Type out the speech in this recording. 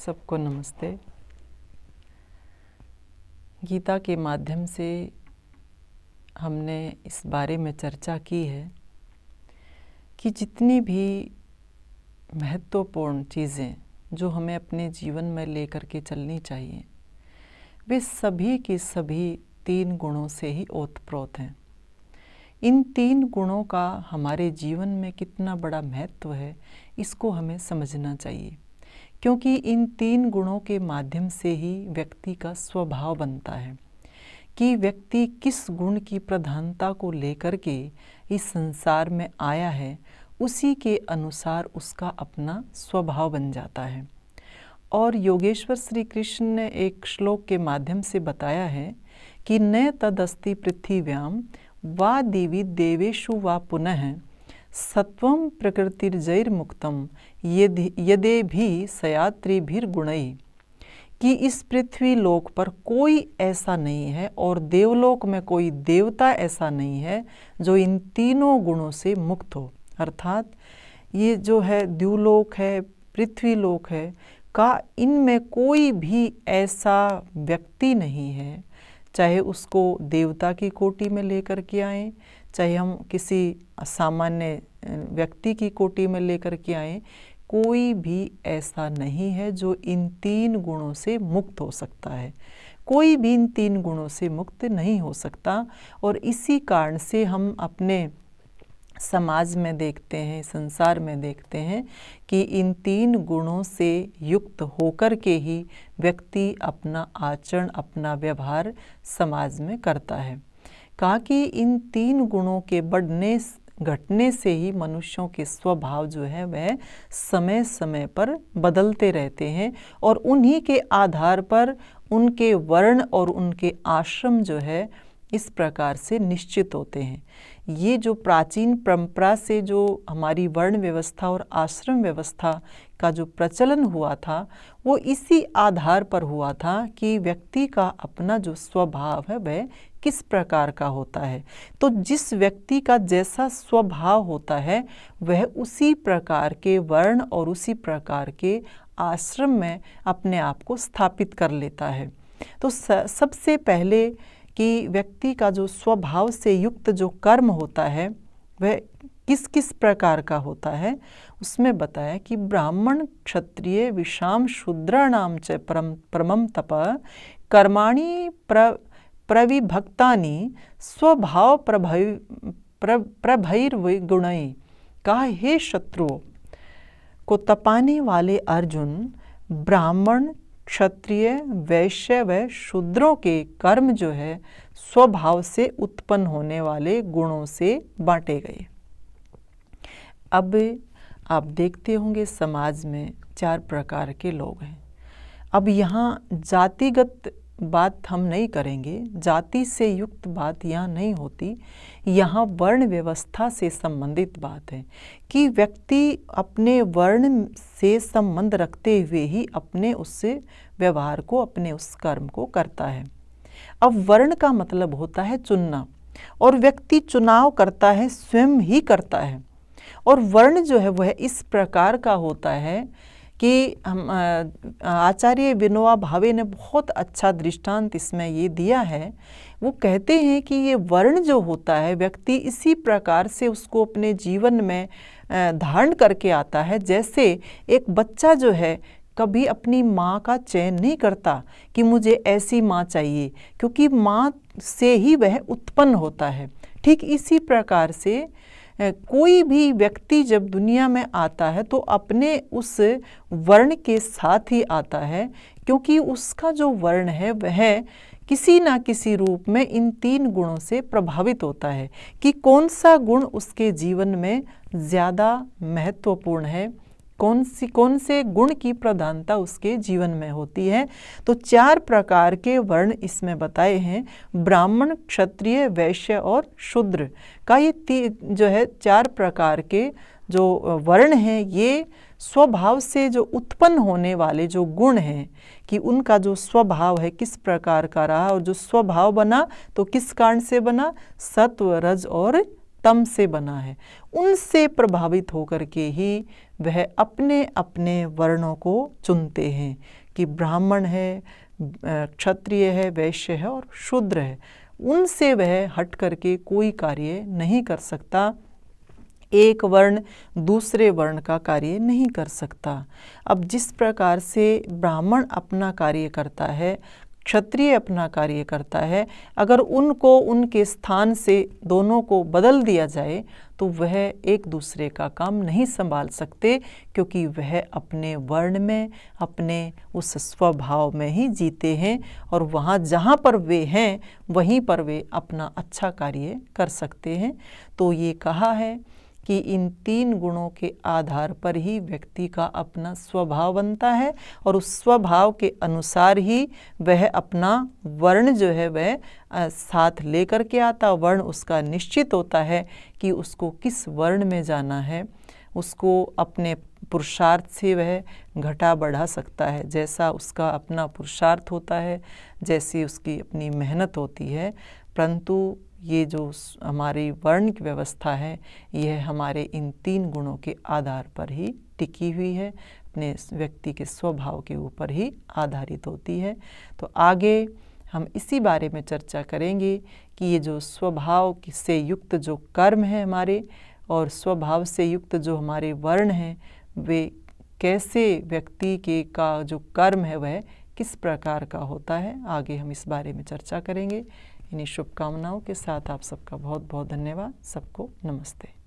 सबको नमस्ते। गीता के माध्यम से हमने इस बारे में चर्चा की है कि जितनी भी महत्वपूर्ण चीज़ें जो हमें अपने जीवन में लेकर के चलनी चाहिए वे सभी की सभी 3 गुणों से ही ओतप्रोत हैं। इन 3 गुणों का हमारे जीवन में कितना बड़ा महत्व है इसको हमें समझना चाहिए, क्योंकि इन 3 गुणों के माध्यम से ही व्यक्ति का स्वभाव बनता है कि व्यक्ति किस गुण की प्रधानता को लेकर के इस संसार में आया है, उसी के अनुसार उसका अपना स्वभाव बन जाता है। और योगेश्वर श्री कृष्ण ने एक श्लोक के माध्यम से बताया है कि न तदस्ति पृथिव्याम वा दिवि देवेषु वा पुनः सत्वं प्रकृतिर्जैर्मुक्तम यदेभि सयात्रिभिर्गुणैः, कि इस पृथ्वी लोक पर कोई ऐसा नहीं है और देवलोक में कोई देवता ऐसा नहीं है जो इन तीनों गुणों से मुक्त हो। अर्थात ये जो है द्युलोक है, पृथ्वी लोक है का, इनमें कोई भी ऐसा व्यक्ति नहीं है, चाहे उसको देवता की कोटि में लेकर के आएँ, चाहे हम किसी सामान्य व्यक्ति की कोटि में लेकर के आएँ, कोई भी ऐसा नहीं है जो इन 3 गुणों से मुक्त हो सकता है। कोई भी इन 3 गुणों से मुक्त नहीं हो सकता। और इसी कारण से हम अपने समाज में देखते हैं, संसार में देखते हैं कि इन 3 गुणों से युक्त होकर के ही व्यक्ति अपना आचरण, अपना व्यवहार समाज में करता है। कहा कि इन 3 गुणों के बढ़ने घटने से ही मनुष्यों के स्वभाव जो है वह समय समय पर बदलते रहते हैं और उन्हीं के आधार पर उनके वर्ण और उनके आश्रम जो है इस प्रकार से निश्चित होते हैं। ये जो प्राचीन परंपरा से जो हमारी वर्ण व्यवस्था और आश्रम व्यवस्था का जो प्रचलन हुआ था वो इसी आधार पर हुआ था कि व्यक्ति का अपना जो स्वभाव है वह किस प्रकार का होता है। तो जिस व्यक्ति का जैसा स्वभाव होता है वह उसी प्रकार के वर्ण और उसी प्रकार के आश्रम में अपने आप को स्थापित कर लेता है। तो सबसे पहले कि व्यक्ति का जो स्वभाव से युक्त जो कर्म होता है वह किस किस प्रकार का होता है, उसमें बताया कि ब्राह्मण क्षत्रिय विषाम शूद्राणाम च परमं तप कर्माणि प्रविभक्तानि स्वभाव प्रभैर्विगुणैः। कहा, हे शत्रुओं को तपाने वाले अर्जुन, ब्राह्मण क्षत्रिय वैश्य व शूद्रों के कर्म जो है स्वभाव से उत्पन्न होने वाले गुणों से बांटे गए। अब आप देखते होंगे समाज में 4 प्रकार के लोग हैं। अब यहाँ जातिगत बात हम नहीं करेंगे, जाति से युक्त बात यहाँ नहीं होती, यहाँ वर्ण व्यवस्था से संबंधित बात है कि व्यक्ति अपने वर्ण से संबंध रखते हुए ही अपने उस व्यवहार को, अपने उस कर्म को करता है। अब वर्ण का मतलब होता है चुनना, और व्यक्ति चुनाव करता है, स्वयं ही करता है। और वर्ण जो है वह इस प्रकार का होता है कि हम आचार्य विनोबा भावे ने बहुत अच्छा दृष्टांत इसमें ये दिया है। वो कहते हैं कि ये वर्ण जो होता है व्यक्ति इसी प्रकार से उसको अपने जीवन में धारण करके आता है, जैसे एक बच्चा जो है कभी अपनी माँ का चयन नहीं करता कि मुझे ऐसी माँ चाहिए, क्योंकि माँ से ही वह उत्पन्न होता है। ठीक इसी प्रकार से कोई भी व्यक्ति जब दुनिया में आता है तो अपने उस वर्ण के साथ ही आता है, क्योंकि उसका जो वर्ण है वह किसी ना किसी रूप में इन 3 गुणों से प्रभावित होता है कि कौन सा गुण उसके जीवन में ज़्यादा महत्वपूर्ण है, कौन से गुण की प्रधानता उसके जीवन में होती है। तो 4 प्रकार के वर्ण इसमें बताए हैं, ब्राह्मण क्षत्रिय वैश्य और शूद्र का। ये जो है 4 प्रकार के जो वर्ण हैं ये स्वभाव से जो उत्पन्न होने वाले जो गुण हैं कि उनका जो स्वभाव है किस प्रकार का रहा, और जो स्वभाव बना तो किस कारण से बना, सत्व रज और तम से बना है। उनसे प्रभावित होकर के ही वह अपने अपने वर्णों को चुनते हैं कि ब्राह्मण है, क्षत्रिय है, वैश्य है और शूद्र है। उनसे वह हट करके कोई कार्य नहीं कर सकता, एक वर्ण दूसरे वर्ण का कार्य नहीं कर सकता। अब जिस प्रकार से ब्राह्मण अपना कार्य करता है, क्षत्रिय अपना कार्य करता है, अगर उनको उनके स्थान से दोनों को बदल दिया जाए तो वह एक दूसरे का काम नहीं संभाल सकते, क्योंकि वह अपने वर्ण में, अपने उस स्वभाव में ही जीते हैं और वहाँ जहाँ पर वे हैं वहीं पर वे अपना अच्छा कार्य कर सकते हैं। तो ये कहा है कि इन 3 गुणों के आधार पर ही व्यक्ति का अपना स्वभाव बनता है और उस स्वभाव के अनुसार ही वह अपना वर्ण जो है वह साथ लेकर के आता। वर्ण उसका निश्चित होता है कि उसको किस वर्ण में जाना है, उसको अपने पुरुषार्थ से वह घटा बढ़ा सकता है, जैसा उसका अपना पुरुषार्थ होता है, जैसी उसकी अपनी मेहनत होती है। परंतु ये जो हमारी वर्ण की व्यवस्था है यह हमारे इन 3 गुणों के आधार पर ही टिकी हुई है, अपने व्यक्ति के स्वभाव के ऊपर ही आधारित होती है। तो आगे हम इसी बारे में चर्चा करेंगे कि ये जो स्वभाव से युक्त जो कर्म है हमारे और स्वभाव से युक्त जो हमारे वर्ण हैं, वे कैसे व्यक्ति के का जो कर्म है वह किस प्रकार का होता है। आगे हम इस बारे में चर्चा करेंगे। इन्हीं शुभकामनाओं के साथ आप सबका बहुत बहुत धन्यवाद। सबको नमस्ते।